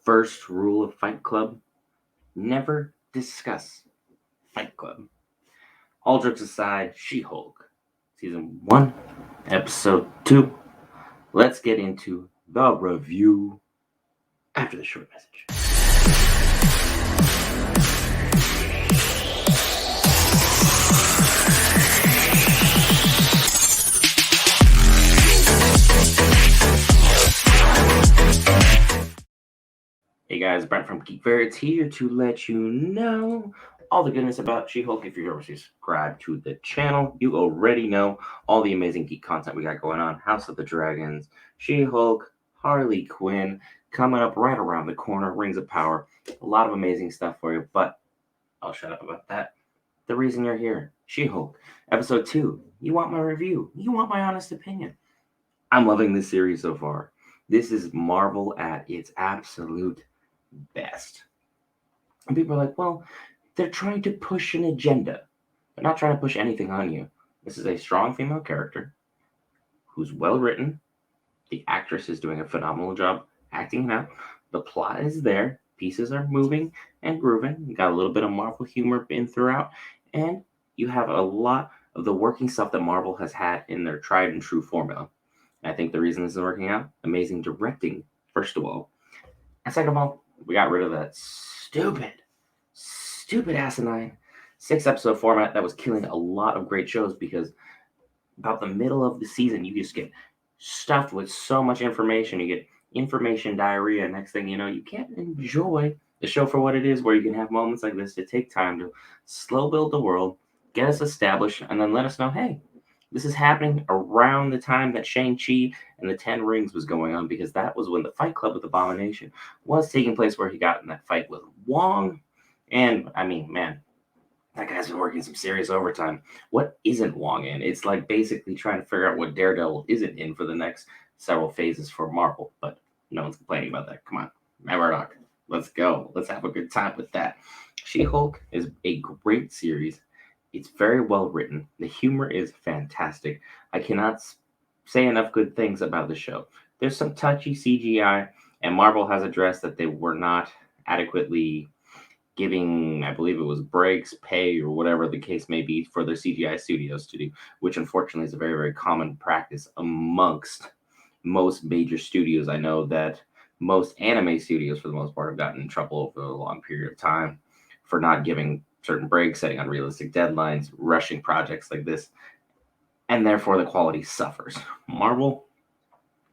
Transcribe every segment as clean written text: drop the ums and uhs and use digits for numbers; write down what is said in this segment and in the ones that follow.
First rule of Fight Club: never discuss Fight Club. All jokes aside, She-Hulk, Season 1, Episode 2. Let's get into the review after the short message. Hey guys, Brent from Geek Ferrets here to let you know all the goodness about She-Hulk. If you've ever subscribed to the channel, you already know all the amazing geek content we got going on. House of the Dragons, She-Hulk, Harley Quinn, coming up right around the corner, Rings of Power. A lot of amazing stuff for you, but I'll shut up about that. The reason you're here, She-Hulk, Episode 2. You want my review. You want my honest opinion. I'm loving this series so far. This is Marvel at its absolute best. And people are like, well, they're trying to push an agenda. They're not trying to push anything on you. This is a strong female character who's well written. The actress is doing a phenomenal job acting it out. The plot is there. Pieces are moving and grooving. You got a little bit of Marvel humor in throughout. And you have a lot of the working stuff that Marvel has had in their tried and true formula. And I think the reason this is working out, amazing directing, first of all. And second of all, we got rid of that stupid asinine 6-episode format that was killing a lot of great shows, because about the middle of the season, you just get stuffed with so much information. You get information diarrhea. Next thing you know, you can't enjoy the show for what it is, where you can have moments like this to take time to slow build the world, get us established, and then let us know, hey, this is happening around the time that Shang-Chi and the Ten Rings was going on, because that was when the Fight Club with Abomination was taking place, where he got in that fight with Wong. And, I mean, man, that guy's been working some serious overtime. What isn't Wong in? It's like basically trying to figure out what Daredevil isn't in for the next several phases for Marvel. But no one's complaining about that. Come on, Matt Murdock, let's go. Let's have a good time with that. She-Hulk is a great series. It's very well written. The humor is fantastic. I cannot say enough good things about the show. There's some touchy CGI, and Marvel has addressed that they were not adequately giving, I believe it was breaks, pay, or whatever the case may be, for their CGI studios to do, which unfortunately is a very, very common practice amongst most major studios. I know that most anime studios, for the most part, have gotten in trouble over a long period of time for not giving certain breaks, setting unrealistic deadlines, rushing projects like this, and therefore the quality suffers. Marvel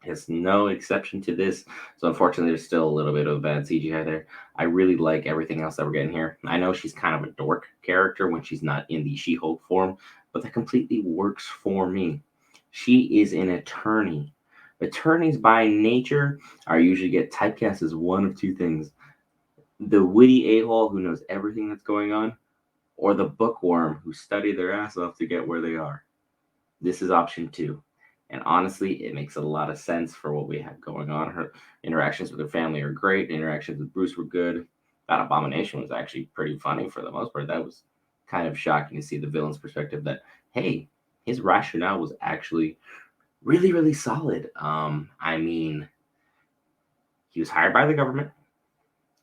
is no exception to this, so unfortunately there's still a little bit of bad CGI there. I really like everything else that we're getting here. I know she's kind of a dork character when she's not in the She-Hulk form, but that completely works for me. She is an attorney. Attorneys by nature are usually get typecast as one of two things: the witty a-hole who knows everything that's going on, or the bookworm who study their ass off to get where they are. This is option 2. And honestly, it makes a lot of sense for what we have going on. Her interactions with her family are great. Interactions with Bruce were good. That Abomination was actually pretty funny for the most part. That was kind of shocking to see the villain's perspective, that, hey, his rationale was actually really, really solid. I mean, he was hired by the government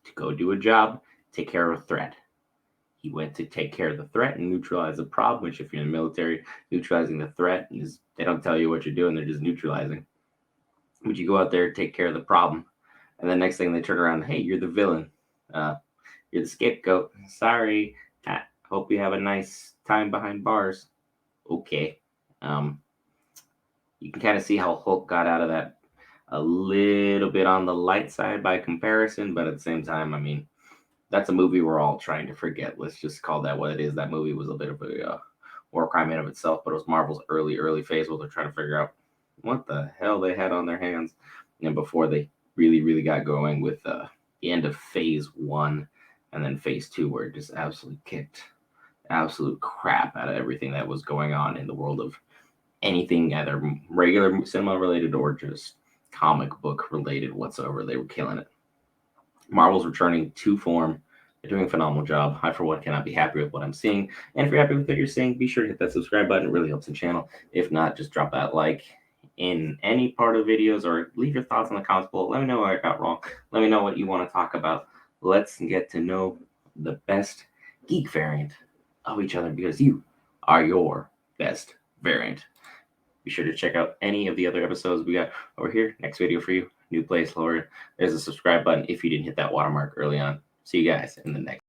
to go do a job, take care of a threat. He went to take care of the threat and neutralize the problem, which, if you're in the military, neutralizing the threat is, they don't tell you what you're doing, they're just neutralizing. But you go out there, take care of the problem, and the next thing they turn around, hey, you're the villain. You're the scapegoat. Sorry. I hope you have a nice time behind bars. Okay. You can kind of see how Hulk got out of that a little bit on the light side by comparison, but at the same time, I mean, that's a movie we're all trying to forget. Let's just call that what it is. That movie was a bit of a war crime in of itself, but it was Marvel's early phase where they're trying to figure out what the hell they had on their hands, and before they really got going with the end of phase 1 and then phase 2, where it just absolutely kicked absolute crap out of everything that was going on in the world of anything, either regular cinema related or just comic book related whatsoever. They were killing it. Marvel's returning to form. They're doing a phenomenal job. I, for one, cannot be happy with what I'm seeing. And if you're happy with what you're seeing, be sure to hit that subscribe button. It really helps the channel. If not, just drop that like. in any part of videos, or leave your thoughts in the comments below. Let me know what I got wrong. Let me know what you want to talk about. Let's get to know the best geek variant of each other, because you are your best variant. Be sure to check out any of the other episodes we got over here. Next video for you. New place, lower. There's a subscribe button if you didn't hit that watermark early on. See you guys in the next.